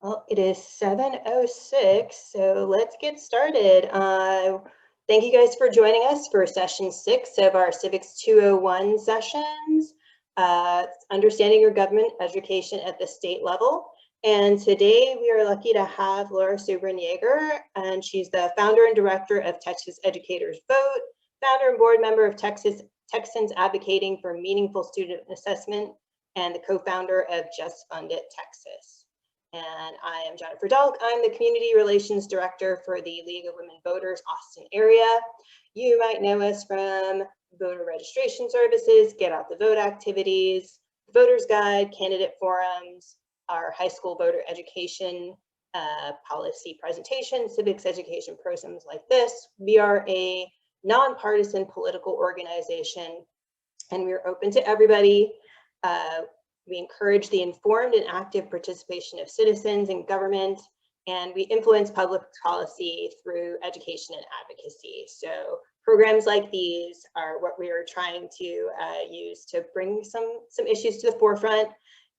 Well, it is 7:06, so let's get started. Thank you guys for joining us for session 6 of our Civics 201 sessions, Understanding Your Government Education at the State Level. And today we are lucky to have Laura Subrin Yeager, and she's the founder and director of Texas Educators Vote, founder and board member of Texans Advocating for Meaningful Student Assessment, and the co-founder of Just Fund It Texas. And I am Jennifer Delk. I'm the Community Relations Director for the League of Women Voters Austin area. You might know us from voter registration services, get out the vote activities, voters guide, candidate forums, our high school voter education policy presentation, civics education programs like this. We are a nonpartisan political organization, and we're open to everybody. We encourage the informed and active participation of citizens in government, and we influence public policy through education and advocacy. So programs like these are what we are trying to use to bring some issues to the forefront.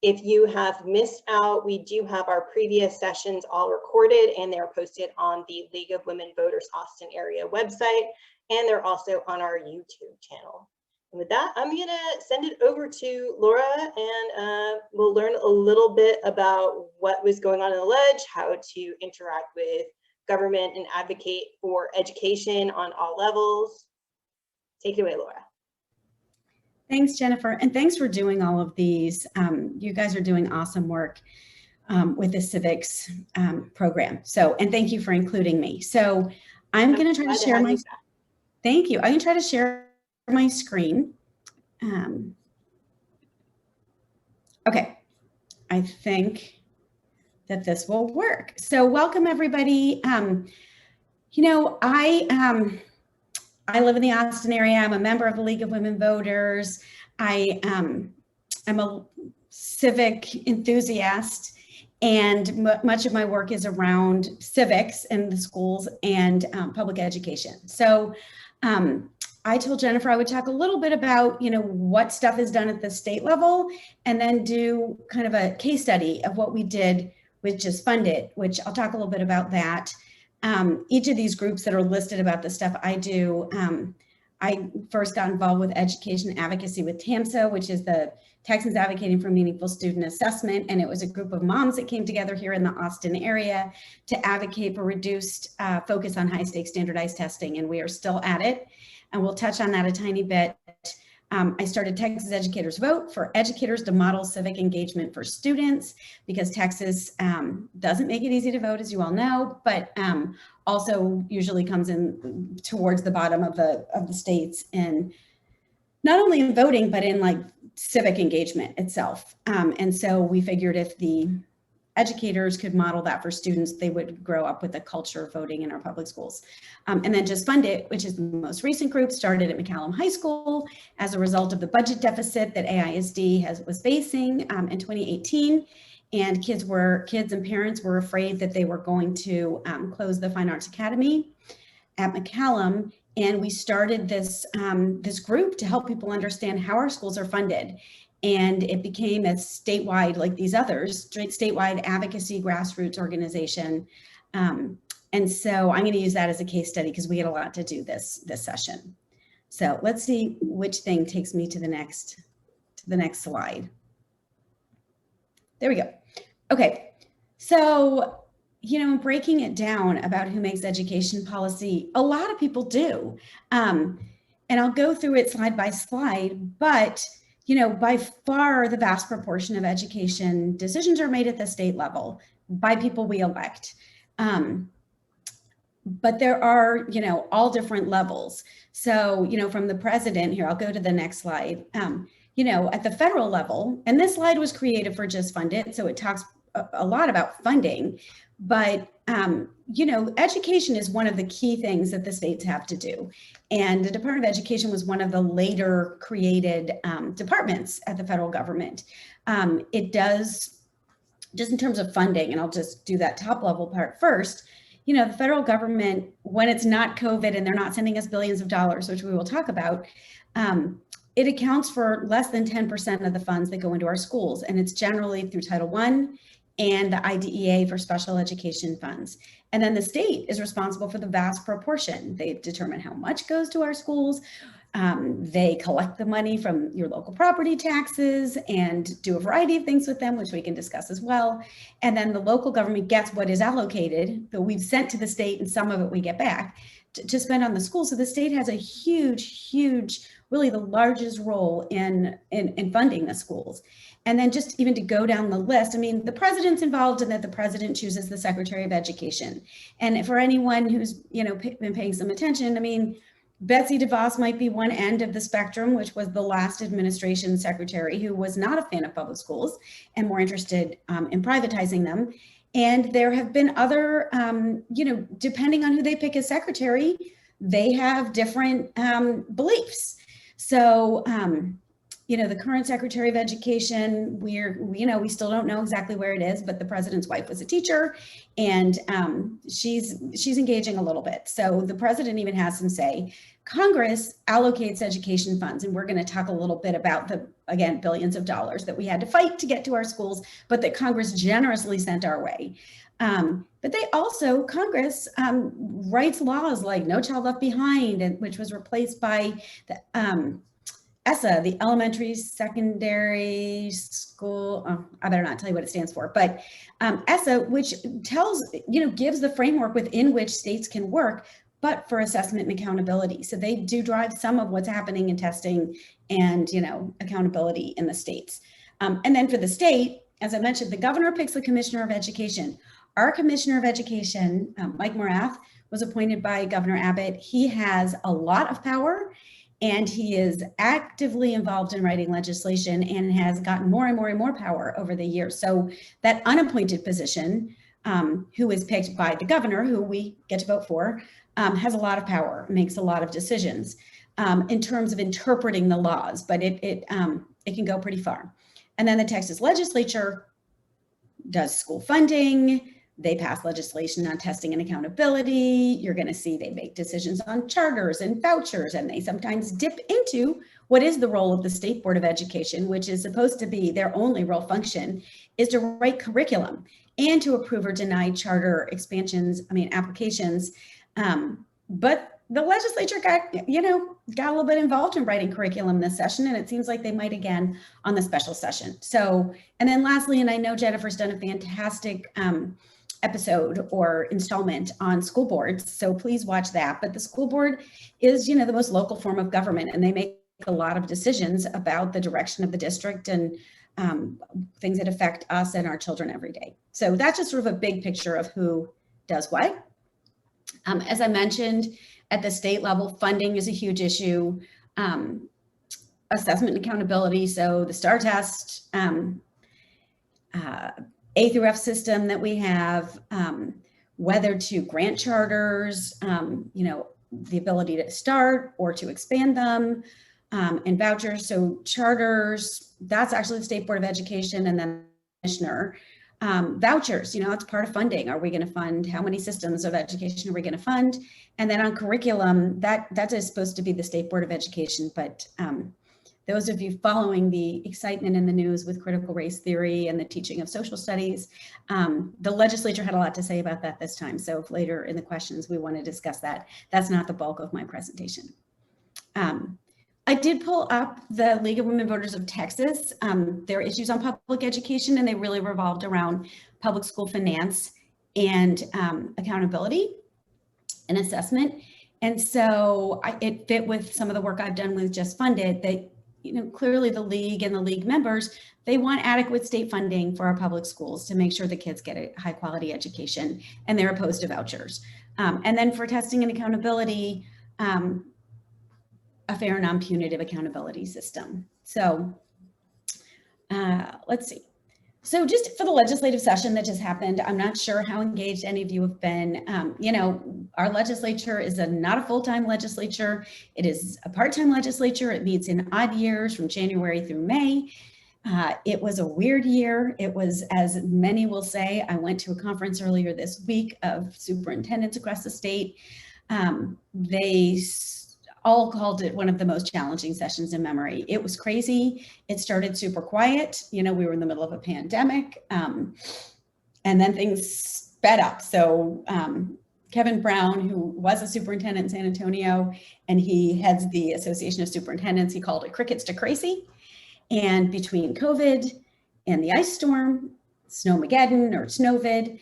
If you have missed out, we do have our previous sessions all recorded, and they're posted on the League of Women Voters Austin area website, and they're also on our YouTube channel. And with that, I'm gonna send it over to Laura, and we'll learn a little bit about what was going on in the Ledge, how to interact with government and advocate for education on all levels. Take it away, Laura. Thanks, Jennifer, and thanks for doing all of these. You guys are doing awesome work with the civics program. So, and thank you for including me. So I'm gonna try to share my, thank you. I'm gonna try to share my screen. Okay, I think that this will work. So welcome everybody. You know, I live in the Austin area. I'm a member of the League of Women Voters. I'm a civic enthusiast, and much of my work is around civics in the schools and public education. So I told Jennifer I would talk a little bit about, you know, what stuff is done at the state level, and then do kind of a case study of what we did with Just Fund It, which I'll talk a little bit about that. Each of these groups that are listed about the stuff I do, I first got involved with education advocacy with TAMSA, which is the Texans Advocating for Meaningful Student Assessment. And it was a group of moms that came together here in the Austin area to advocate for reduced focus on high stakes standardized testing. And we are still at it. And we'll touch on that a tiny bit. I started Texas Educators Vote for educators to model civic engagement for students, because Texas doesn't make it easy to vote, as you all know, but also usually comes in towards the bottom of the states, and not only in voting, but in like civic engagement itself. And so we figured if the educators could model that for students, they would grow up with a culture of voting in our public schools. And then Just Fund It, which is the most recent group, started at McCallum High School as a result of the budget deficit that AISD was facing in 2018. And kids and parents were afraid that they were going to close the Fine Arts Academy at McCallum. And we started this group to help people understand how our schools are funded. And it became a statewide, like these others, statewide advocacy grassroots organization. And so I'm going to use that as a case study because we had a lot to do this session. So let's see which thing takes me to the next slide. There we go. Okay, so, you know, breaking it down about who makes education policy, a lot of people do. And I'll go through it slide by slide, but you know, by far the vast proportion of education decisions are made at the state level by people we elect. But there are, you know, all different levels. So, you know, from the president here, I'll go to the next slide. You know, at the federal level, and this slide was created for Just Fund It, so it talks a lot about funding, but you know, education is one of the key things that the states have to do. And the Department of Education was one of the later created departments at the federal government. It does, just in terms of funding, and I'll just do that top level part first, you know, the federal government, when it's not COVID and they're not sending us billions of dollars, which we will talk about, it accounts for less than 10% of the funds that go into our schools. And it's generally through Title I and the IDEA for special education funds. And then the state is responsible for the vast proportion. They determine how much goes to our schools. They collect the money from your local property taxes and do a variety of things with them, which we can discuss as well. And then the local government gets what is allocated that we've sent to the state, and some of it we get back to spend on the schools. So the state has a huge, really the largest role in funding the schools. And then just even to go down the list, I mean, the president's involved in that. The president chooses the Secretary of Education. And for anyone who's, been paying some attention, I mean, Betsy DeVos might be one end of the spectrum, which was the last administration secretary who was not a fan of public schools and more interested in privatizing them. And there have been other, depending on who they pick as secretary, they have different beliefs. So, the current Secretary of Education, we still don't know exactly where it is, but the president's wife was a teacher, and she's engaging a little bit. So the president even has some say. Congress allocates education funds, and we're going to talk a little bit about the, again, billions of dollars that we had to fight to get to our schools, but that Congress generously sent our way. But they also, Congress writes laws like No Child Left Behind, which was replaced by the ESSA, the Elementary Secondary School, I better not tell you what it stands for, but ESSA, which gives the framework within which states can work, but for assessment and accountability. So they do drive some of what's happening in testing and, accountability in the states. And then for the state, as I mentioned, the governor picks the commissioner of education. Our commissioner of education, Mike Morath, was appointed by Governor Abbott. He has a lot of power, and he is actively involved in writing legislation and has gotten more and more power over the years. So that unappointed position, who is picked by the governor, who we get to vote for, has a lot of power, makes a lot of decisions in terms of interpreting the laws, but it can go pretty far. And then the Texas legislature does school funding. They pass legislation on testing and accountability. You're going to see they make decisions on charters and vouchers, and they sometimes dip into what is the role of the State Board of Education, which is supposed to be their only real function, is to write curriculum and to approve or deny charter applications. But the legislature got a little bit involved in writing curriculum this session, and it seems like they might again on the special session. So, and then lastly, and I know Jennifer's done a fantastic episode or installment on school boards, so please watch that. But the school board is, the most local form of government, and they make a lot of decisions about the direction of the district and things that affect us and our children every day. So that's just sort of a big picture of who does what. As I mentioned, at the state level, funding is a huge issue. Assessment and accountability, so the STAR test, A through F system that we have, whether to grant charters, the ability to start or to expand them, and vouchers. So charters, that's actually the State Board of Education, and then the commissioner. Vouchers, it's part of funding. Are we going to fund, how many systems of education are we going to fund? And then on curriculum, that is supposed to be the State Board of Education, but those of you following the excitement in the news with critical race theory and the teaching of social studies, the legislature had a lot to say about that this time. So if later in the questions we want to discuss that, that's not the bulk of my presentation. I did pull up the League of Women Voters of Texas. Their issues on public education, and they really revolved around public school finance and accountability and assessment. And so it fit with some of the work I've done with Just Funded that, clearly the League and the League members, they want adequate state funding for our public schools to make sure the kids get a high quality education, and they're opposed to vouchers. And then for testing and accountability, a fair non-punitive accountability system. So let's see. So just for the legislative session that just happened, I'm not sure how engaged any of you have been. Our legislature is not a full-time legislature. It is a part-time legislature. It meets in odd years from January through May. It was a weird year. It was, as many will say, I went to a conference earlier this week of superintendents across the state. They all called it one of the most challenging sessions in memory. It was crazy. It started super quiet. We were in the middle of a pandemic. And then things sped up. So Kevin Brown, who was a superintendent in San Antonio, and he heads the Association of Superintendents, he called it crickets to crazy. And between COVID and the ice storm, Snowmageddon or Snowvid,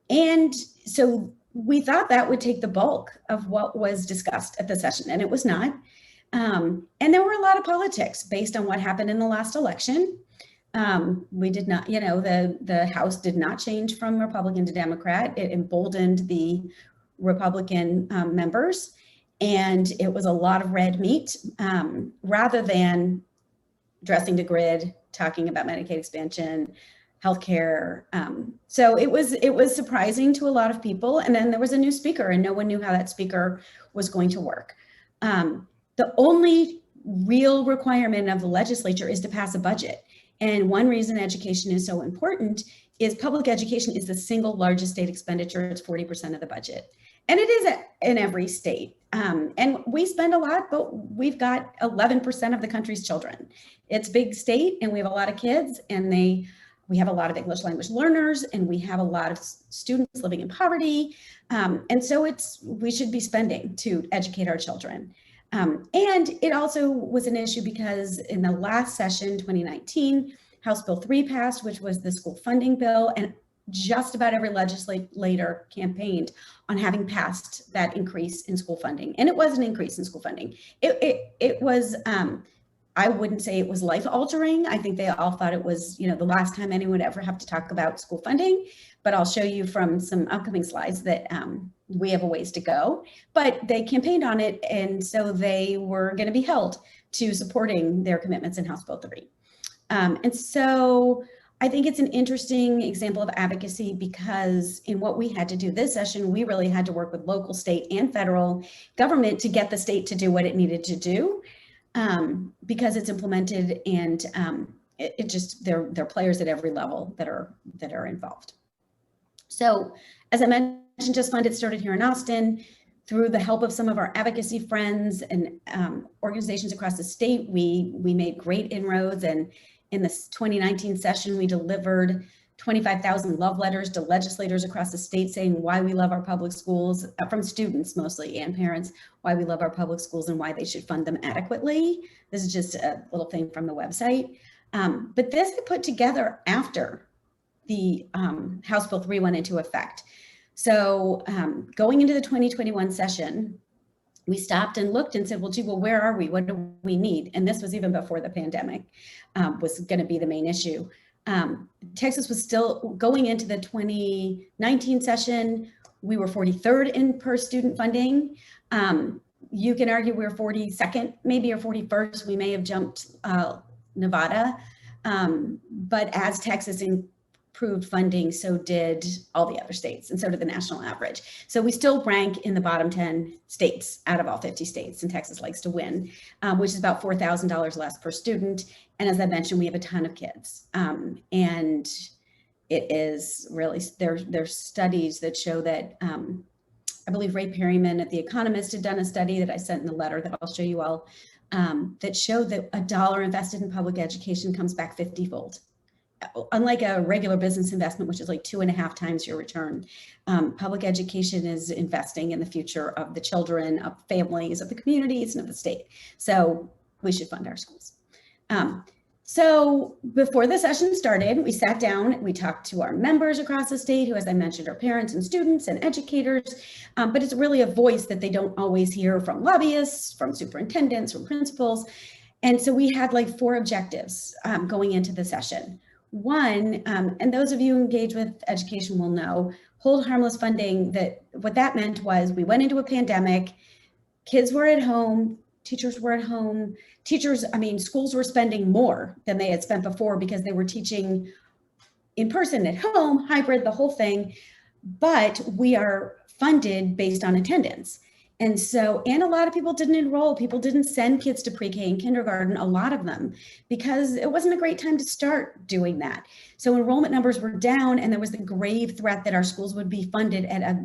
and so we thought that would take the bulk of what was discussed at the session, and it was not. And there were a lot of politics based on what happened in the last election. We did not, the House did not change from Republican to Democrat. It emboldened the Republican members, and it was a lot of red meat rather than addressing the grid, talking about Medicaid expansion, healthcare. So it was surprising to a lot of people. And then there was a new speaker, and no one knew how that speaker was going to work. The only real requirement of the legislature is to pass a budget. And one reason education is so important is public education is the single largest state expenditure. It's 40% of the budget. And it is in every state. And we spend a lot, but we've got 11% of the country's children. It's a big state, and we have a lot of kids, and we have a lot of English language learners, and we have a lot of students living in poverty. And so we should be spending to educate our children. And it also was an issue because in the last session, 2019, House Bill 3 passed, which was the school funding bill, and just about every legislator campaigned on having passed that increase in school funding. And it was an increase in school funding. It was, I wouldn't say it was life altering. I think they all thought it was, the last time anyone would ever have to talk about school funding, but I'll show you from some upcoming slides that we have a ways to go, but they campaigned on it. And so they were going to be held to supporting their commitments in House Bill 3. And so I think it's an interesting example of advocacy because in what we had to do this session, we really had to work with local, state, and federal government to get the state to do what it needed to do because it's implemented and it just, there are players at every level that are involved. So as I mentioned, Just Fund, it started here in Austin. Through the help of some of our advocacy friends and organizations across the state, we made great inroads. And in this 2019 session, we delivered 25,000 love letters to legislators across the state saying why we love our public schools, from students mostly and parents, why we love our public schools and why they should fund them adequately. This is just a little thing from the website. But this I put together after the House Bill 3 went into effect. So going into the 2021 session, we stopped and looked and said, well, gee, where are we? What do we need? And this was even before the pandemic was going to be the main issue. Texas was still going into the 2019 session. We were 43rd in per student funding. You can argue we're 42nd, maybe, or 41st. We may have jumped Nevada. But as Texas improved funding, so did all the other states, and so did the national average. So we still rank in the bottom 10 states out of all 50 states, and Texas likes to win, which is about $4,000 less per student. And as I mentioned, we have a ton of kids. And it is really, there's studies that show that, I believe Ray Perryman at The Economist had done a study that I sent in the letter that I'll show you all, that showed that $1 invested in public education comes back 50-fold. Unlike a regular business investment, which is like 2.5 times your return, public education is investing in the future of the children, of families, of the communities, and of the state. So we should fund our schools. So before the session started, we sat down, we talked to our members across the state, who, as I mentioned, are parents and students and educators, but it's really a voice that they don't always hear from lobbyists, from superintendents, from principals. And so we had like 4 objectives going into the session. One, and those of you who engage with education will know, hold harmless funding, that what that meant was we went into a pandemic, kids were at home, teachers were at home, schools were spending more than they had spent before because they were teaching in person, at home, hybrid, the whole thing, but we are funded based on attendance. And so, and a lot of people didn't enroll, people didn't send kids to pre-K and kindergarten, a lot of them, because it wasn't a great time to start doing that. So enrollment numbers were down, and there was the grave threat that our schools would be funded at a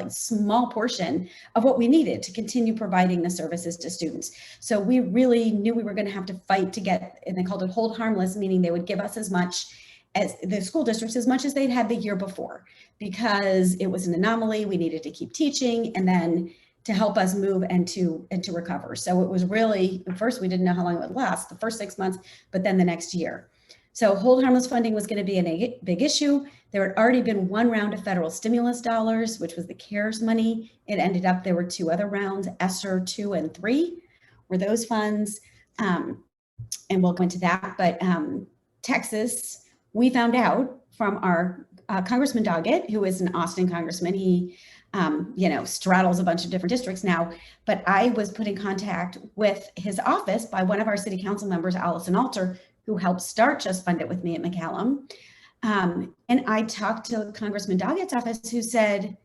small portion of what we needed to continue providing the services to students. So we really knew we were going to have to fight to get, and they called it hold harmless, meaning they would give us as much as the school districts as much as they'd had the year before, because it was an anomaly. We needed to keep teaching, and then to help us move and to recover. So it was really, at first we didn't know how long it would last, the first 6 months, but then the next year. So hold harmless funding was going to be a big issue. There had already been one round of federal stimulus dollars, which was the CARES money. It ended up there were two other rounds, ESSER 2 and 3 were those funds. And we'll go into that. But Texas, we found out from our Congressman Doggett, who is an Austin congressman. He straddles a bunch of different districts now, but I was put in contact with his office by one of our city council members, Allison Alter, who helped start Just Fund It with me at McCallum. And I talked to Congressman Doggett's office, who said,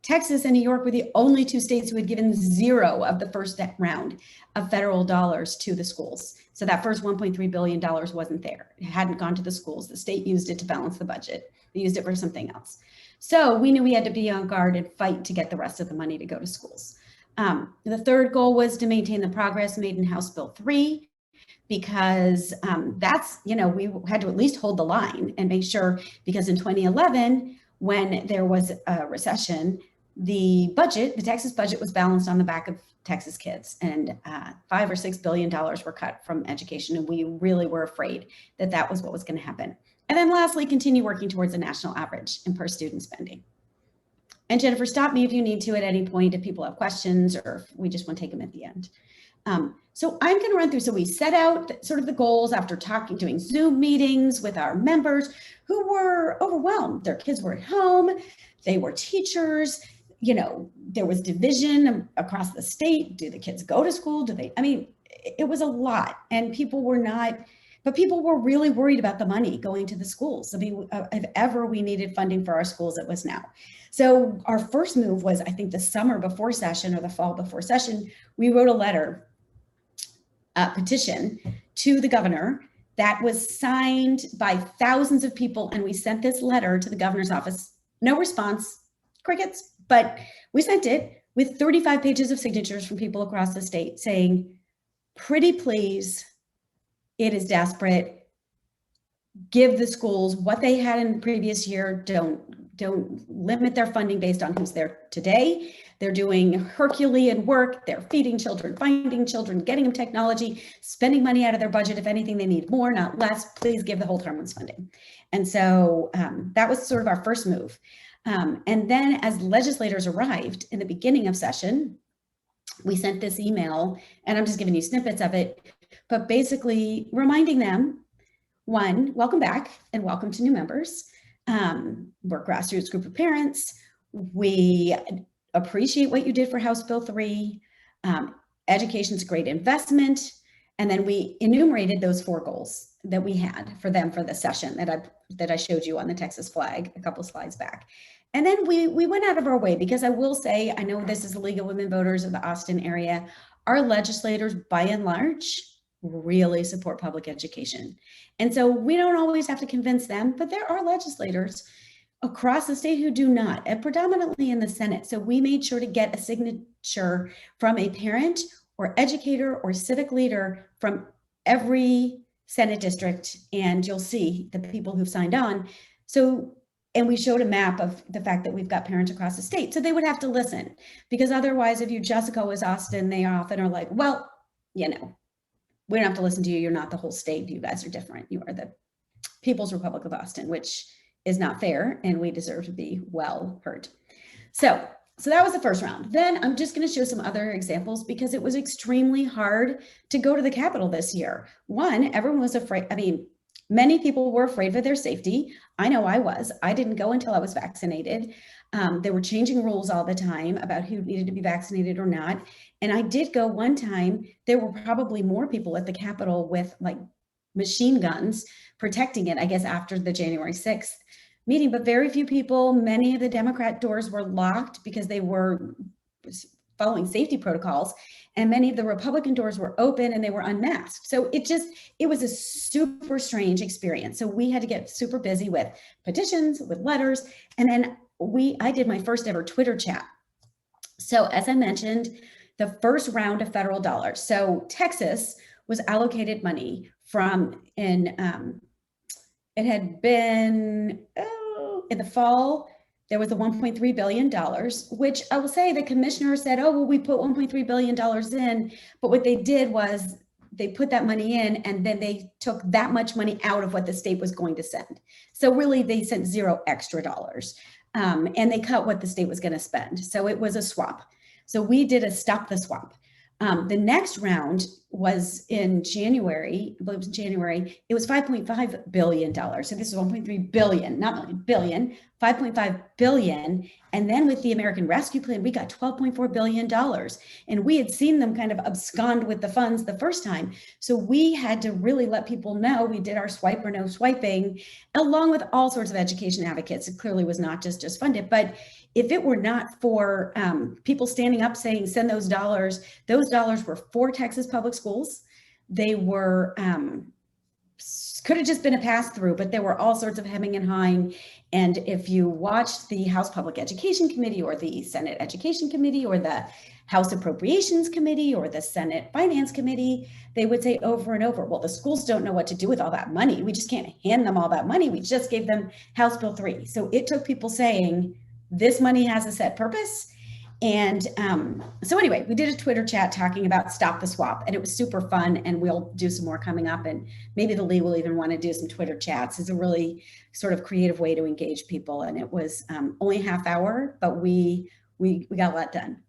Texas and New York were the only two states who had given zero of the first round of federal dollars to the schools. So that first $1.3 billion wasn't there. It hadn't gone to the schools. The state used it to balance the budget. They used it for something else. So we knew we had to be on guard and fight to get the rest of the money to go to schools. The third goal was to maintain the progress made in House Bill 3, because that's, we had to at least hold the line and make sure, because in 2011, when there was a recession, the Texas budget was balanced on the back of Texas kids, and $5 or $6 billion were cut from education. And we really were afraid that that was what was going to happen. And then lastly, continue working towards a national average in per student spending. And Jennifer, stop me if you need to at any point, if people have questions or if we just want to take them at the end. So I'm going to run through. So we set out sort of the goals after doing Zoom meetings with our members who were overwhelmed. Their kids were at home. They were teachers. There was division across the state. Do the kids go to school? It was a lot, and people were really worried about the money going to the schools. If ever we needed funding for our schools, it was now. So our first move was, I think, the summer before session or the fall before session, we wrote a letter, petition to the governor that was signed by thousands of people. And we sent this letter to the governor's office. No response, crickets, but we sent it with 35 pages of signatures from people across the state saying, pretty please, it is desperate. Give the schools what they had in the previous year. Don't limit their funding based on who's there today. They're doing Herculean work. They're feeding children, finding children, getting them technology, spending money out of their budget. If anything, they need more, not less. Please give the whole harmless funding. And so that was sort of our first move. And then as legislators arrived in the beginning of session, we sent this email, and I'm just giving you snippets of it, but basically reminding them, one, welcome back and welcome to new members. We're a grassroots group of parents. We appreciate what you did for House Bill 3. Education's a great investment. And then we enumerated those 4 goals that we had for them for the session that I showed you on the Texas flag a couple of slides back. And then we went out of our way, because I will say, I know this is the League of Women Voters of the Austin area. Our legislators, by and large, really support public education. And so we don't always have to convince them, but there are legislators across the state who do not, and predominantly in the Senate. So we made sure to get a signature from a parent or educator or civic leader from every Senate district, and you'll see the people who've signed on. So, and we showed a map of the fact that we've got parents across the state, so they would have to listen, because otherwise, if you just go as Austin, they often are like, well, we don't have to listen to you. You're not the whole state. You guys are different. You are the People's Republic of Austin, which is not fair, and we deserve to be well heard. So that was the first round. Then I'm just going to show some other examples, because it was extremely hard to go to the Capitol this year. One, everyone was afraid. Many people were afraid for their safety. I know I was. I didn't go until I was vaccinated. They were changing rules all the time about who needed to be vaccinated or not. And I did go one time. There were probably more people at the Capitol with machine guns protecting it, I guess, after the January 6th meeting, but very few people. Many of the Democrat doors were locked because they were following safety protocols, and many of the Republican doors were open and they were unmasked. So it was a super strange experience. So we had to get super busy with petitions, with letters, and then I did my first ever Twitter chat. So as I mentioned, the first round of federal dollars. So Texas was allocated money from it had been, in the fall, there was a $1.3 billion, which I will say the commissioner said, oh, well, we put $1.3 billion in, but what they did was they put that money in and then they took that much money out of what the state was going to send. So really they sent zero extra dollars, and they cut what the state was going to spend. So it was a swap. So we did a stop the swap. The next round was in January. I believe it was January. It was $5.5 billion. So this is 1.3 billion, not million, billion, 5.5 billion. And then with the American Rescue Plan, we got $12.4 billion. And we had seen them kind of abscond with the funds the first time. So we had to really let people know we did our swipe or no swiping, along with all sorts of education advocates. It clearly was not just funded, but if it were not for people standing up saying, send those dollars were for Texas public schools. They were, could have just been a pass through, but there were all sorts of hemming and hawing. And if you watched the House Public Education Committee or the Senate Education Committee or the House Appropriations Committee or the Senate Finance Committee, they would say over and over, well, the schools don't know what to do with all that money. We just can't hand them all that money. We just gave them House Bill 3. So it took people saying, this money has a set purpose. And so anyway, we did a Twitter chat talking about Stop the Swap, and it was super fun. And we'll do some more coming up. And maybe the league will even want to do some Twitter chats. It's a really sort of creative way to engage people. And it was only a half hour, but we got a lot done.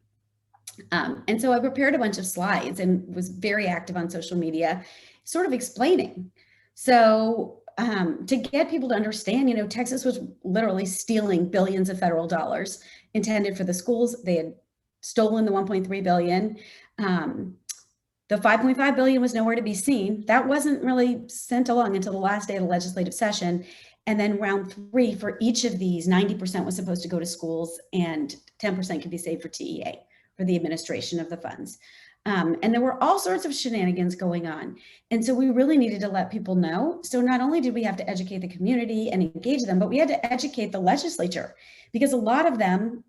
And so I prepared a bunch of slides and was very active on social media, sort of explaining. So to get people to understand, Texas was literally stealing billions of federal dollars intended for the schools. They had stolen the 1.3 billion. The 5.5 billion was nowhere to be seen. That wasn't really sent along until the last day of the legislative session. And then round 3 for each of these, 90% was supposed to go to schools and 10% could be saved for TEA, for the administration of the funds. And there were all sorts of shenanigans going on. And so we really needed to let people know. So not only did we have to educate the community and engage them, but we had to educate the legislature, because a lot of them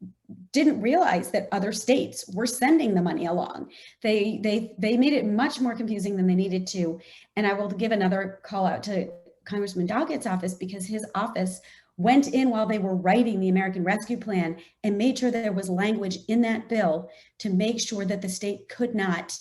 didn't realize that other states were sending the money along. They made it much more confusing than they needed to. And I will give another call out to Congressman Doggett's office, because his office went in while they were writing the American Rescue Plan and made sure that there was language in that bill to make sure that the state could not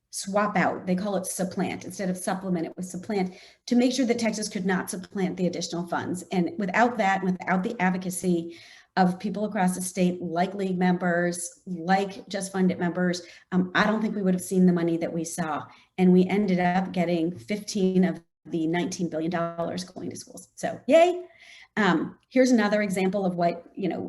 swap out. They call it supplant. Instead of supplement, it was supplant, to make sure that Texas could not supplant the additional funds. And without that, without the advocacy of people across the state, like league members, like Just Fund It members, I don't think we would have seen the money that we saw. And we ended up getting 15 of the $19 billion going to schools. So yay. Here's another example of what,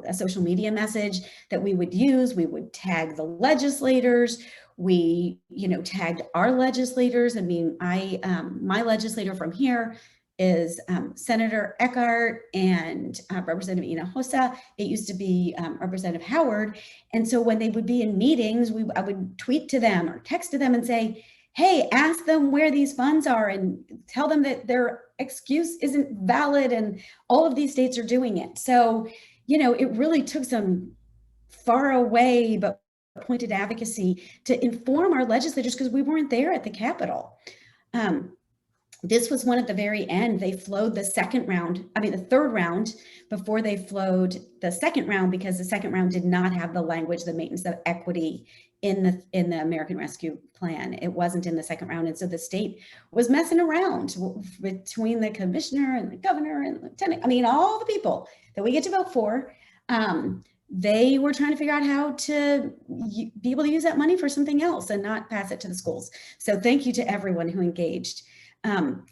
a social media message that we would use. We would tag the legislators. We, tagged our legislators. I mean, my legislator from here is Senator Eckhart and Representative Hinojosa. It used to be Representative Howard. And so when they would be in meetings, I would tweet to them or text to them and say, hey, ask them where these funds are and tell them that their excuse isn't valid and all of these states are doing it. So, it really took some far away but pointed advocacy to inform our legislators, because we weren't there at the Capitol. This was one at the very end. They flowed the third round before they flowed the second round, because the second round did not have the language, the maintenance of equity in the American Rescue Plan. It wasn't in the second round. And so the state was messing around between the commissioner and the governor and the lieutenant. I mean, all the people that we get to vote for, they were trying to figure out how to be able to use that money for something else and not pass it to the schools. So thank you to everyone who engaged.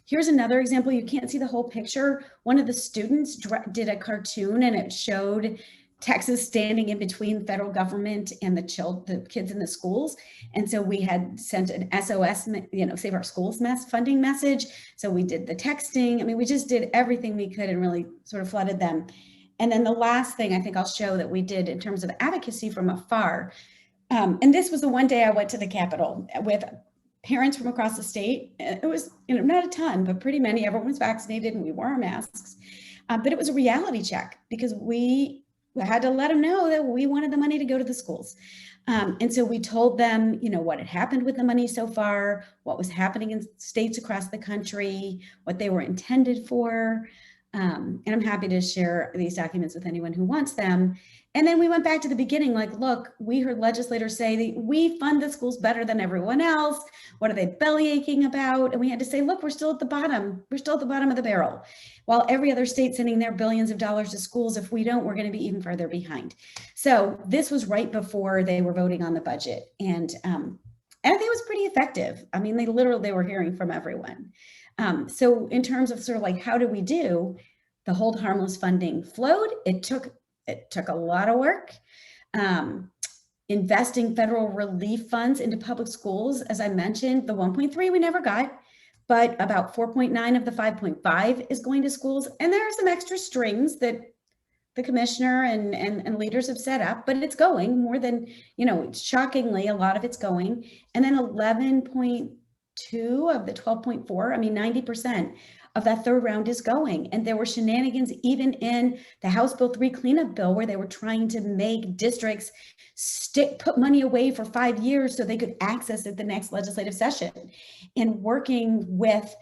Here's another example. You can't see the whole picture. One of the students did a cartoon and it showed Texas standing in between federal government and the kids in the schools. And so we had sent an SOS, Save Our Schools funding message. So we did the texting. I mean, we just did everything we could and really sort of flooded them. And then the last thing I think I'll show that we did in terms of advocacy from afar. And this was the one day I went to the Capitol with parents from across the state. It was, not a ton, but pretty many. Everyone was vaccinated and we wore our masks. But it was a reality check, because we had to let them know that we wanted the money to go to the schools. And so we told them, what had happened with the money so far, what was happening in states across the country, what they were intended for. And I'm happy to share these documents with anyone who wants them. And then we went back to the beginning, like, look, we heard legislators say that we fund the schools better than everyone else. What are they belly aching about? And we had to say, look, we're still at the bottom. We're still at the bottom of the barrel. While every other state sending their billions of dollars to schools, if we don't, we're going to be even further behind. So this was right before they were voting on the budget. And I think it was pretty effective. I mean, they were hearing from everyone. So in terms of sort of like, how do we do? The hold harmless funding flowed. It took a lot of work. Investing federal relief funds into public schools, as I mentioned, the 1.3 we never got, but about 4.9 of the 5.5 is going to schools. And there are some extra strings that the commissioner and leaders have set up, but it's going more than, shockingly, a lot of it's going. And then 11.2 of the 12.4, I mean, 90% of that third round is going. And there were shenanigans even in the House Bill 3 cleanup bill where they were trying to make districts put money away for 5 years so they could access it the next legislative session. And working with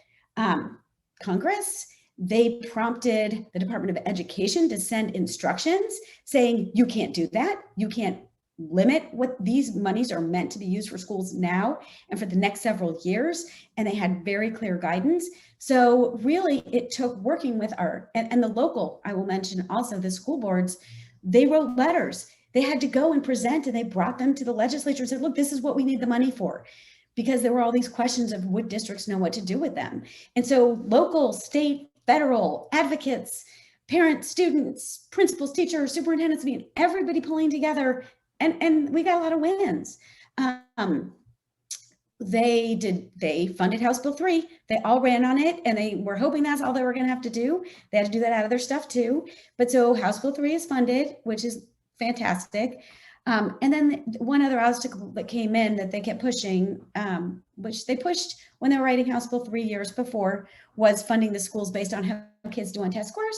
Congress, they prompted the Department of Education to send instructions saying, you can't do that. You can't limit what these monies are meant to be used for schools now and for the next several years. And they had very clear guidance. So really it took working with and the local, I will mention also the school boards, they wrote letters. They had to go and present, and they brought them to the legislature and said, look, this is what we need the money for. Because there were all these questions of would districts know what to do with them. And so local, state, federal, advocates, parents, students, principals, teachers, superintendents, everybody pulling together. And we got a lot of wins. They funded House Bill 3. They all ran on it, and they were hoping that's all they were going to have to do. They had to do that out of their stuff too. But so House Bill 3 is funded, which is fantastic. And then one other obstacle that came in that they kept pushing, which they pushed when they were writing House Bill 3 years before, was funding the schools based on how kids do on test scores,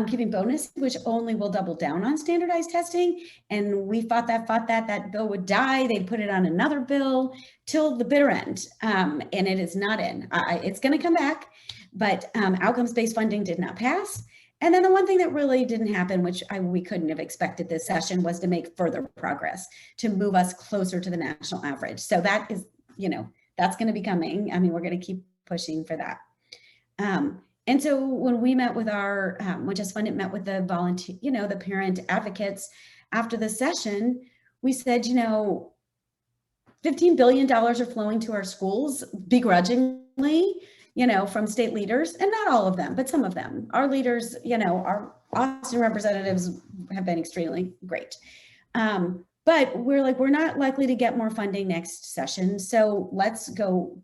giving bonus, which only will double down on standardized testing. And we fought that bill would die. They'd put it on another bill till the bitter end. And it is not in. It's going to come back, but outcomes-based funding did not pass. And then the one thing that really didn't happen, which we couldn't have expected this session, was to make further progress to move us closer to the national average. So that is, that's going to be coming. I mean, we're going to keep pushing for that. And so when we met with when Just Fund It met with the volunteer, the parent advocates after the session, we said, $15 billion are flowing to our schools begrudgingly, from state leaders, and not all of them, but some of them. Our leaders, our Austin representatives have been extremely great. But we're not likely to get more funding next session. So let's go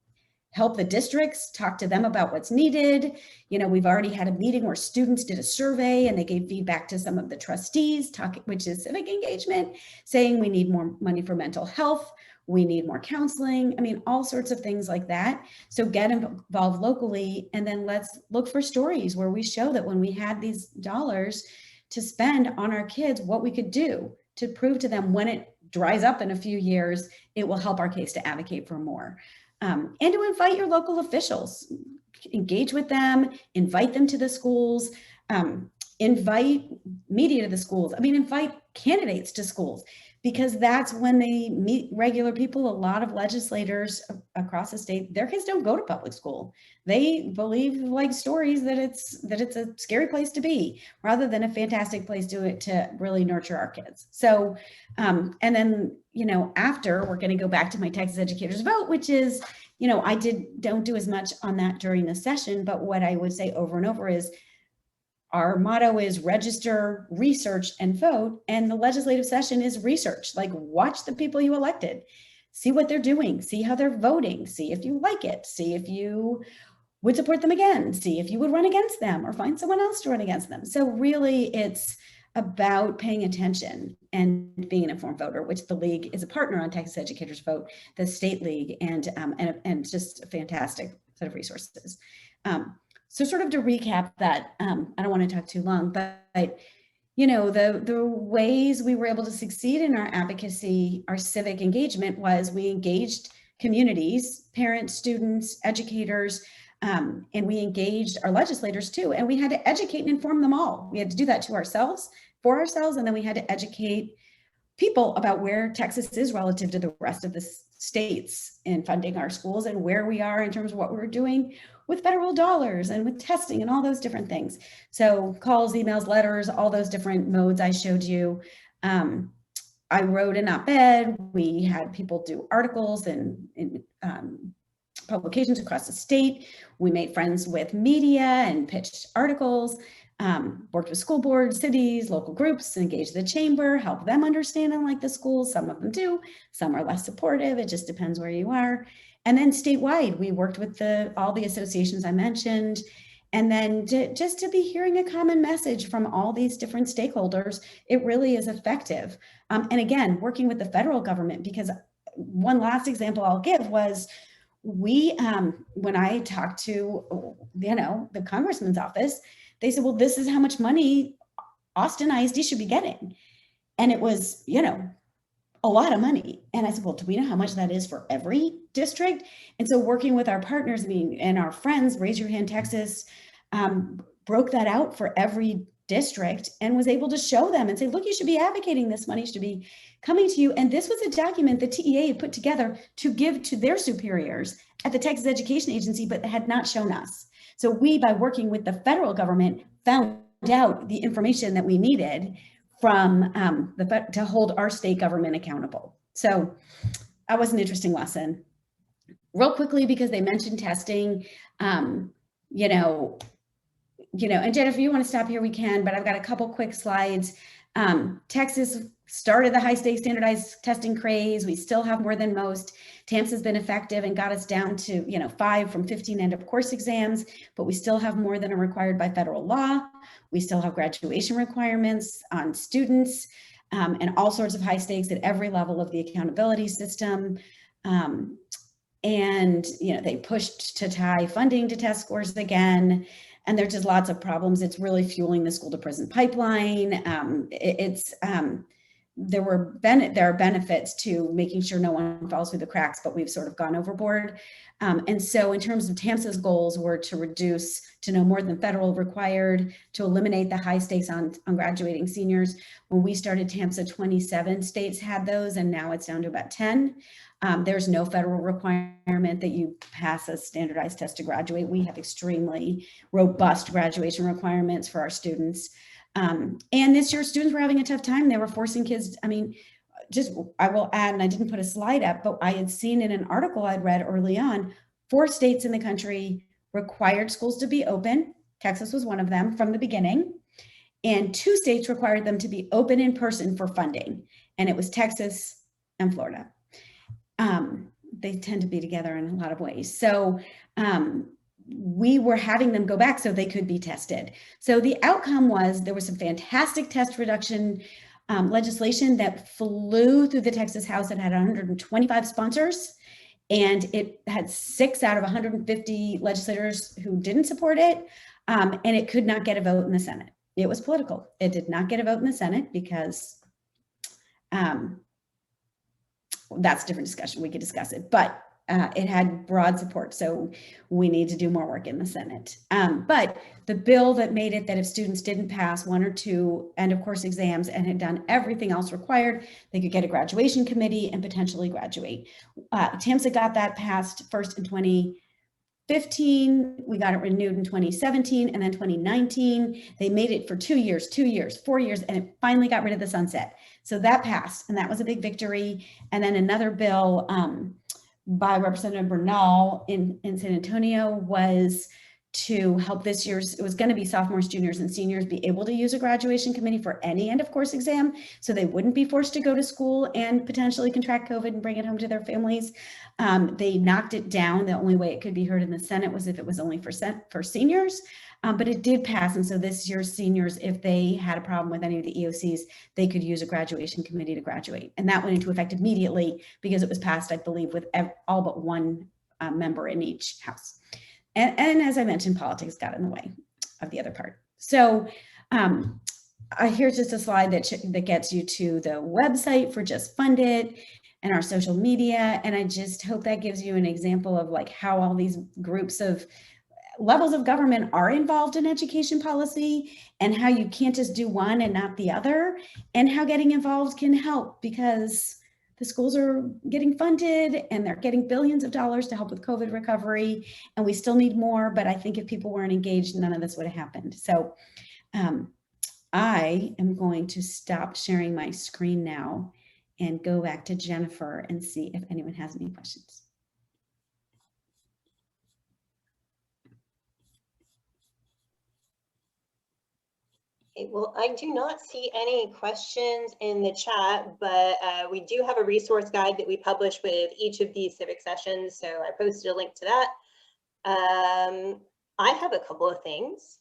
help the districts, talk to them about what's needed. We've already had a meeting where students did a survey and they gave feedback to some of the trustees, which is civic engagement, saying we need more money for mental health. We need more counseling. All sorts of things like that. So get involved locally, and then let's look for stories where we show that when we had these dollars to spend on our kids, what we could do to prove to them when it dries up in a few years, it will help our case to advocate for more. And to invite your local officials, engage with them, invite them to the schools, invite media to the schools. Invite candidates to schools, because that's when they meet regular people. A lot of legislators across the state, their kids don't go to public school. They believe stories that it's a scary place to be, rather than a fantastic place to really nurture our kids. So, and then, after, we're going to go back to my Texas Educators Vote, which is, I don't do as much on that during the session, but what I would say over and over is, our motto is register, research, and vote. And the legislative session is research. Watch the people you elected, see what they're doing, see how they're voting, see if you like it, see if you would support them again, see if you would run against them or find someone else to run against them. So really it's about paying attention and being an informed voter, which the League is a partner on Texas Educators Vote, the state league, and just a fantastic set of resources. So sort of to recap that, I don't want to talk too long, but the ways we were able to succeed in our advocacy, our civic engagement, was we engaged communities, parents, students, educators, And we engaged our legislators too, and we had to educate and inform them all. We had to do that to ourselves, for ourselves, and then we had to educate people about where Texas is relative to the rest of the states in funding our schools and where we are in terms of what we're doing with federal dollars and with testing and all those different things. So calls, emails, letters, all those different modes I showed you. I wrote an op-ed. We had people do articles and publications across the state. We made friends with media and pitched articles, worked with school boards, cities, local groups, engaged the chamber, help them understand and like the schools. Some of them do, some are less supportive. It just depends where you are. And then statewide, we worked with all the associations I mentioned. And then just to be hearing a common message from all these different stakeholders, it really is effective. And again, working with the federal government, because one last example I'll give was when I talked to, the congressman's office, they said, well, this is how much money Austin ISD should be getting. And it was, a lot of money. And I said, well, do we know how much that is for every district? And so working with our partners, and our friends, Raise Your Hand Texas, broke that out for every district and was able to show them and say, look, you should be advocating this money should be coming to you. And this was a document the TEA had put together to give to their superiors at the Texas Education Agency, but had not shown us. So we, by working with the federal government, found out the information that we needed from to hold our state government accountable. So that was an interesting lesson. Real quickly, because they mentioned testing, and Jen, if you want to stop here, we can, but I've got a couple quick slides. Texas started the high stakes standardized testing craze. We still have more than most. TAMSA has been effective and got us down to 5 from 15 end of course exams, but we still have more than are required by federal law. We still have graduation requirements on students, and all sorts of high stakes at every level of the accountability system. And they pushed to tie funding to test scores again. And there's just lots of problems. It's really fueling the school to prison pipeline. There are benefits to making sure no one falls through the cracks, but we've sort of gone overboard. And so in terms of TAMSA's goals were to reduce to no more than federal required, to eliminate the high stakes on graduating seniors. When we started TAMSA, 27 states had those, and now it's down to about 10. There's no federal requirement that you pass a standardized test to graduate. We have extremely robust graduation requirements for our students. And this year, students were having a tough time. They were forcing kids. I will add, and I didn't put a slide up, but I had seen in an article I'd read early on, 4 states in the country required schools to be open. Texas was one of them from the beginning. And 2 states required them to be open in person for funding. And it was Texas and Florida. They tend to be together in a lot of ways. So we were having them go back so they could be tested. So the outcome was there was some fantastic test reduction legislation that flew through the Texas House. It had 125 sponsors, and it had 6 out of 150 legislators who didn't support it, and it could not get a vote in the Senate. It was political. It did not get a vote in the Senate because that's a different discussion. We could discuss it, but it had broad support. So we need to do more work in the Senate. But the bill that made it that if students didn't pass 1 or 2 end of course exams and had done everything else required, they could get a graduation committee and potentially graduate. TAMSA got that passed first in 2015. We got it renewed in 2017, and then 2019. They made it for 2 years, 4 years, and it finally got rid of the sunset. So that passed, and that was a big victory. And then another bill by Representative Bernal in San Antonio was to help this year's, it was going to be sophomores, juniors, and seniors be able to use a graduation committee for any end of course exam, so they wouldn't be forced to go to school and potentially contract COVID and bring it home to their families. They knocked it down. The only way it could be heard in the Senate was if it was only for seniors, but it did pass. And so this year's seniors, if they had a problem with any of the EOCs, they could use a graduation committee to graduate. And that went into effect immediately because it was passed, I believe, with all but 1 member in each house. And as I mentioned, politics got in the way of the other part. So here's just a slide that gets you to the website for Just Fund It and our social media. And I just hope that gives you an example of like how all these groups of levels of government are involved in education policy, and how you can't just do one and not the other, and how getting involved can help, because the schools are getting funded and they're getting billions of dollars to help with COVID recovery, and we still need more. But I think if people weren't engaged, none of this would have happened. So I am going to stop sharing my screen now and go back to Jennifer and see if anyone has any questions. Okay, well, I do not see any questions in the chat, but we do have a resource guide that we publish with each of these civic sessions, so I posted a link to that. I have a couple of things.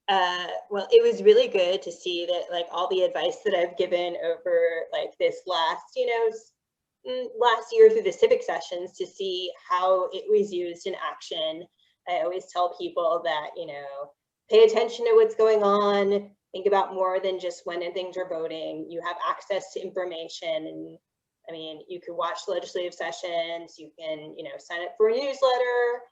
Well, it was really good to see that, like, all the advice that I've given over like this last, last year through the civic sessions, to see how it was used in action. I always tell people that, pay attention to what's going on, think about more than just when and things are voting. You have access to information, and I mean, you can watch legislative sessions, you can, sign up for a newsletter,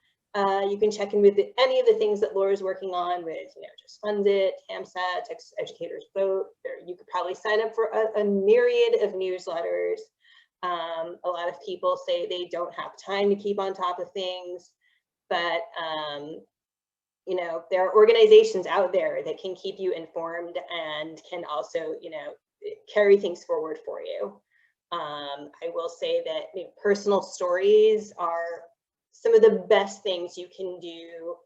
you can check in with any of the things that Laura's working on with, Just Fund It, TAMSA, Texas Educators Vote. You could probably sign up for a myriad of newsletters. A lot of people say they don't have time to keep on top of things, but there are organizations out there that can keep you informed and can also, carry things forward for you. I will say that personal stories are some of the best things you can do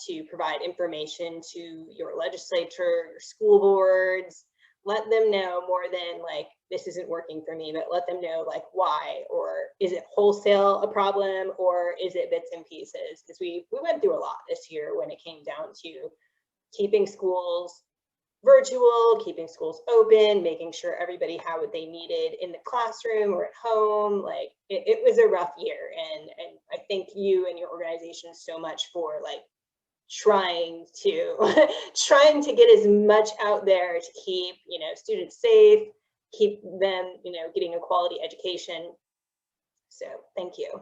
to provide information to your legislature, your school boards. Let them know more than like, this isn't working for me, but let them know like why, or is it wholesale a problem, or is it bits and pieces? Because we went through a lot this year when it came down to keeping schools virtual, keeping schools open, making sure everybody had what they needed in the classroom or at home. Like it was a rough year, and I thank you and your organization so much for like trying to get as much out there to keep students safe, keep them getting a quality education. So thank you.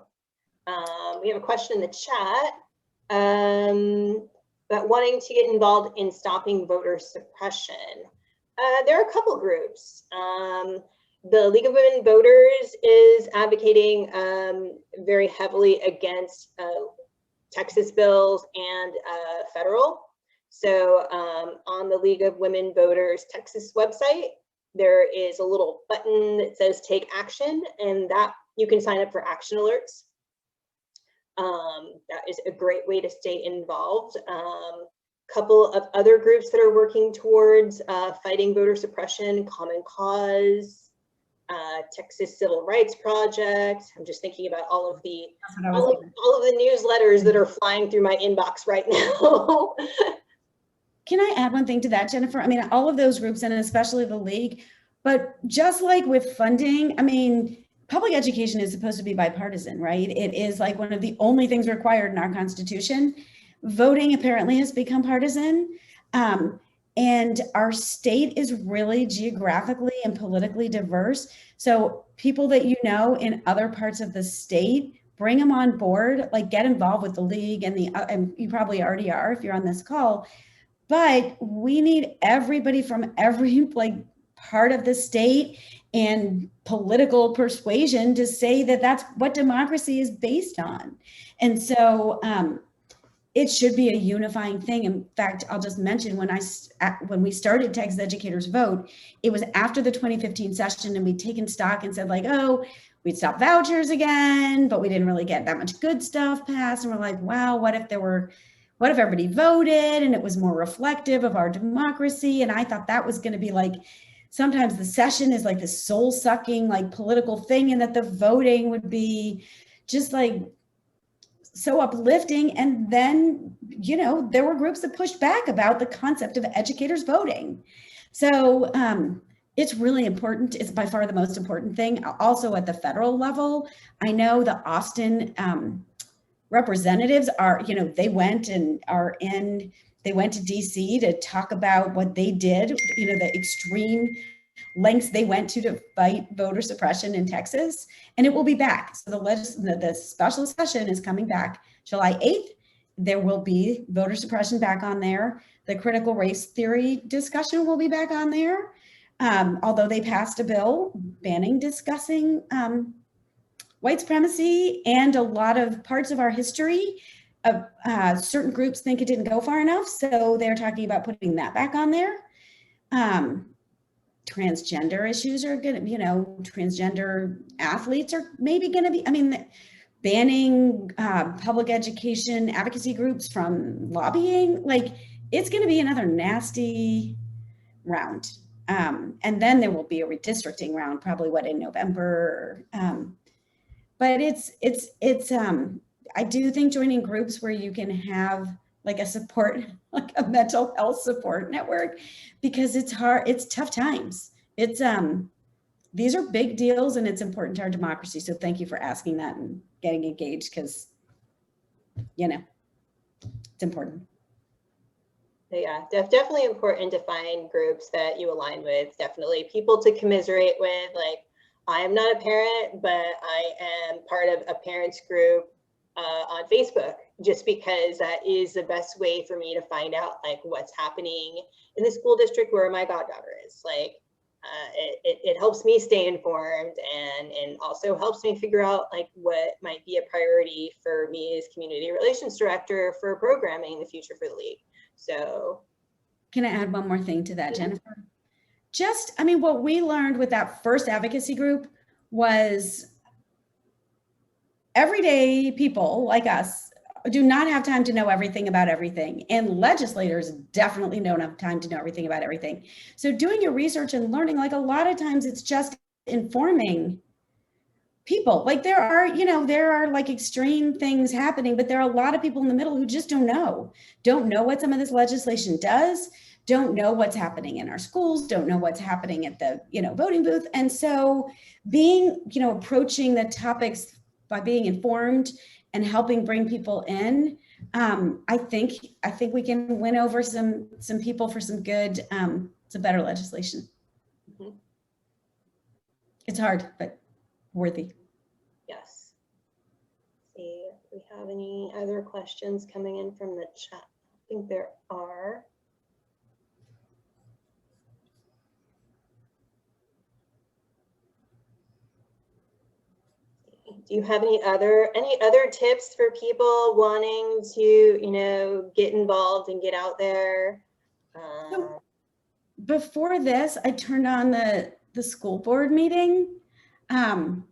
We have a question in the chat about wanting to get involved in stopping voter suppression. There are a couple groups. The League of Women Voters is advocating very heavily against Texas bills and federal. So on the League of Women Voters Texas website, there is a little button that says take action, and that you can sign up for action alerts. That is a great way to stay involved. Couple of other groups that are working towards fighting voter suppression: Common Cause, Texas Civil Rights Project. I'm just thinking about all of the newsletters that are flying through my inbox right now. Can I add one thing to that, Jennifer? I mean, all of those groups, and especially the League, but just like with funding, I mean, public education is supposed to be bipartisan, right? It is like one of the only things required in our Constitution. Voting apparently has become partisan. And our state is really geographically and politically diverse. So people that in other parts of the state, bring them on board, like get involved with the League and you probably already are if you're on this call. But we need everybody from every part of the state and political persuasion to say that that's what democracy is based on. And so it should be a unifying thing. In fact, I'll just mention when we started Texas Educators Vote, it was after the 2015 session, and we'd taken stock and said like, oh, we'd stop vouchers again, but we didn't really get that much good stuff passed. And we're like, wow, what if everybody voted and it was more reflective of our democracy? And I thought that was going to be like, sometimes the session is like this soul sucking, like political thing, and that the voting would be just like so uplifting. And then, there were groups that pushed back about the concept of educators voting. So it's really important. It's by far the most important thing. Also at the federal level, I know the Austin representatives are, they went to DC to talk about what they did, the extreme lengths they went to fight voter suppression in Texas, and it will be back. So the special session is coming back July 8th. there will be voter suppression back on there. The critical race theory discussion will be back on there. Although they passed a bill banning discussing white supremacy and a lot of parts of our history. Certain groups think it didn't go far enough, so they're talking about putting that back on there. Transgender issues are going to, transgender athletes are maybe going to be, banning public education advocacy groups from lobbying, like it's going to be another nasty round. And then there will be a redistricting round, probably in November. But I do think joining groups where you can have like a support, like a mental health support network, because it's hard, it's tough times. These are big deals and it's important to our democracy. So thank you for asking that and getting engaged, because, it's important. Yeah, definitely important to find groups that you align with, definitely people to commiserate with. Like, I am not a parent, but I am part of a parents group on Facebook, just because that is the best way for me to find out like what's happening in the school district where my goddaughter is. Like, it helps me stay informed and also helps me figure out like what might be a priority for me as community relations director for programming in the future for the league. So can I add one more thing to that, Jennifer? What we learned with that first advocacy group was everyday people like us do not have time to know everything about everything. And legislators definitely don't have time to know everything about everything. So doing your research and learning, like a lot of times it's just informing people. Like there are like extreme things happening, but there are a lot of people in the middle who just don't know what some of this legislation does, don't know what's happening in our schools, don't know what's happening at the, voting booth. And so being, approaching the topics by being informed and helping bring people in, I think we can win over some people for some good, some better legislation. Mm-hmm. It's hard, but worthy. Yes. Let's see if we have any other questions coming in from the chat. I think there are. Do you have any other tips for people wanting to, get involved and get out there? So before this, I turned on the school board meeting. And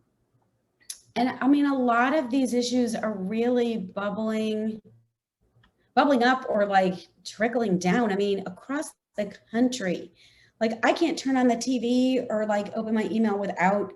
a lot of these issues are really bubbling up or like trickling down. Across the country, like I can't turn on the TV or like open my email without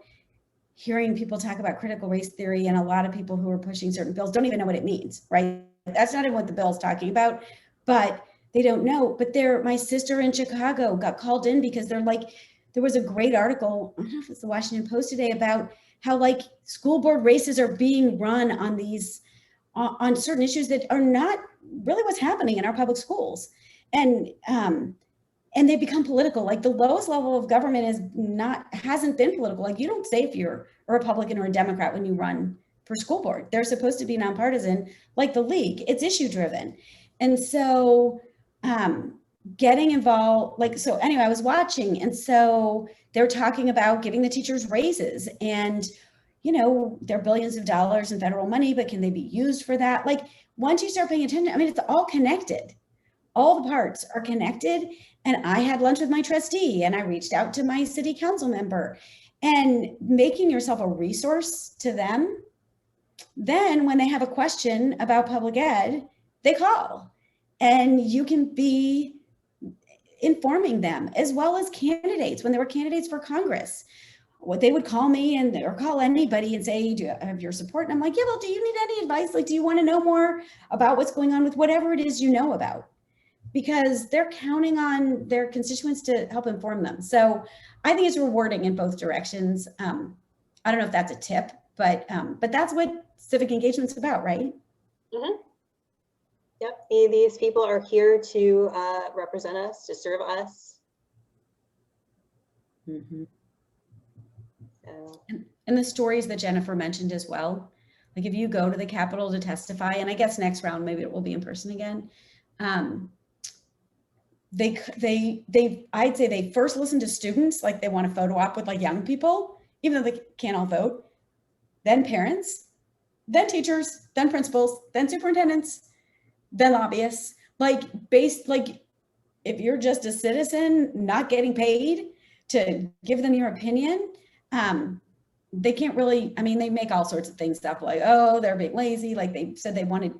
hearing people talk about critical race theory, and a lot of people who are pushing certain bills don't even know what it means, right? That's not even what the bill is talking about, but they don't know. But my sister in Chicago got called in because there was a great article, I don't know if it's the Washington Post today, about how like school board races are being run on certain issues that are not really what's happening in our public schools. And they become political. Like the lowest level of government hasn't been political. Like you don't say if you're a Republican or a Democrat when you run for school board. They're supposed to be nonpartisan, like the league. It's issue driven. And so getting involved, anyway, I was watching. And so they're talking about giving the teachers raises, and there are billions of dollars in federal money, but can they be used for that? Like once you start paying attention, it's all connected. All the parts are connected. And I had lunch with my trustee and I reached out to my city council member, and making yourself a resource to them. Then when they have a question about public ed, they call, and you can be informing them, as well as candidates. When there were candidates for Congress, what they would call me or call anybody and say, do you have your support? And I'm like, yeah, well, do you need any advice? Like, do you want to know more about what's going on with whatever it is you know about? Because they're counting on their constituents to help inform them. So I think it's rewarding in both directions. I don't know if that's a tip, but that's what civic engagement's about, right? Mm-hmm. Yep, these people are here to represent us, to serve us. Mm-hmm. So. And the stories that Jennifer mentioned as well, Like if you go to the Capitol to testify, and I guess next round, maybe it will be in person again. I'd say they first listen to students, like they want a photo op with like young people, even though they can't all vote, then parents, then teachers, then principals, then superintendents, then lobbyists. Like if you're just a citizen not getting paid to give them your opinion, they can't really, I mean, they make all sorts of things up, like, oh, they're being lazy. Like they said they wanted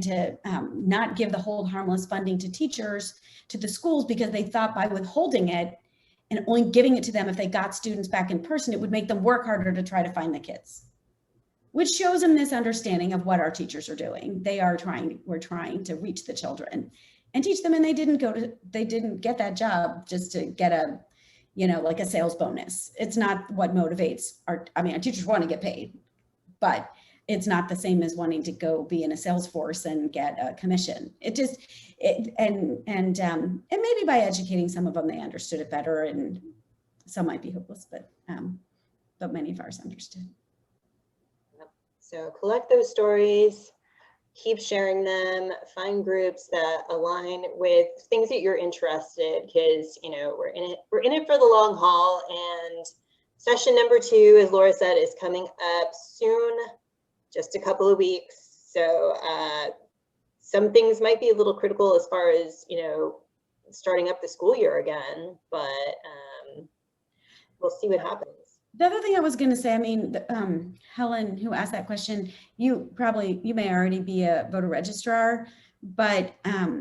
to not give the whole harmless funding to teachers, to the schools, because they thought by withholding it and only giving it to them if they got students back in person, it would make them work harder to try to find the kids, which shows them this understanding of what our teachers are doing. We're trying to reach the children and teach them, and they didn't get that job just to get a, like a sales bonus. It's not what motivates our teachers want to get paid, but it's not the same as wanting to go be in a sales force and get a commission. And maybe by educating some of them, they understood it better, and some might be hopeless, but many of ours understood. So collect those stories, keep sharing them, find groups that align with things that you're interested, because we're in it for the long haul. And session number 2, as Laura said, is coming up soon, just a couple of weeks. So some things might be a little critical as far as starting up the school year again, but we'll see what happens. The other thing I was going to say, Helen, who asked that question, you may already be a voter registrar, but by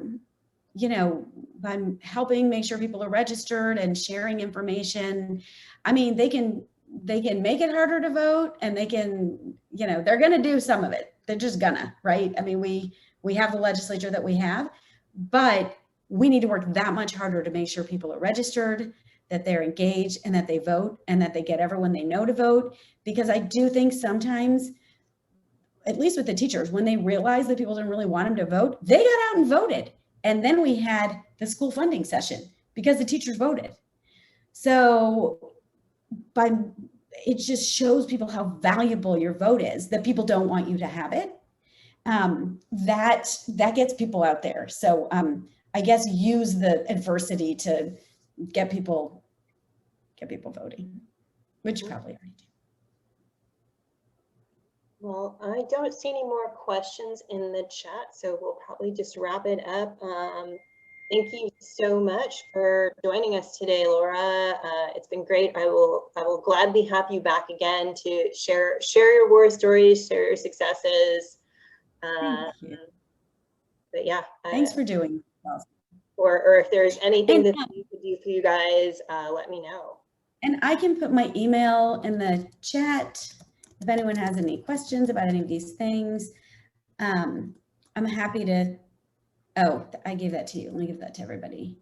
helping make sure people are registered and sharing information, they can make it harder to vote, and they can, they're going to do some of it. They're just gonna, right? We have the legislature that we have, but we need to work that much harder to make sure people are registered, that they're engaged, and that they vote, and that they get everyone they know to vote. Because I do think sometimes, at least with the teachers, when they realized that people didn't really want them to vote, they got out and voted. And then we had the school funding session because the teachers voted. So it just shows people how valuable your vote is, that people don't want you to have it. That gets people out there. So I guess use the adversity to get people voting, which you probably already do. Well, I don't see any more questions in the chat, so we'll probably just wrap it up. Thank you so much for joining us today, Laura. It's been great. I will gladly have you back again to share your war stories, share your successes. Thank you. But yeah. Thanks for doing it. Or if there's anything that we could do for you guys, let me know. And I can put my email in the chat if anyone has any questions about any of these things. I'm happy to, I gave that to you. Let me give that to everybody.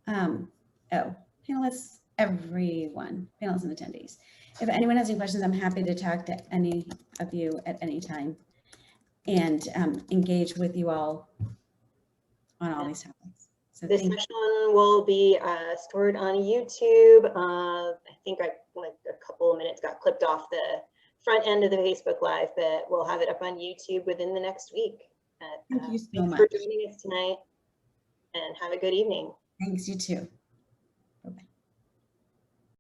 Panelists, everyone, panelists and attendees. If anyone has any questions, I'm happy to talk to any of you at any time and engage with you all on all these topics. So this session will be stored on YouTube. I think like a couple of minutes got clipped off the front end of the Facebook Live, but we'll have it up on YouTube within the next week. Thank you so much for joining us tonight, and have a good evening. Thanks, you too.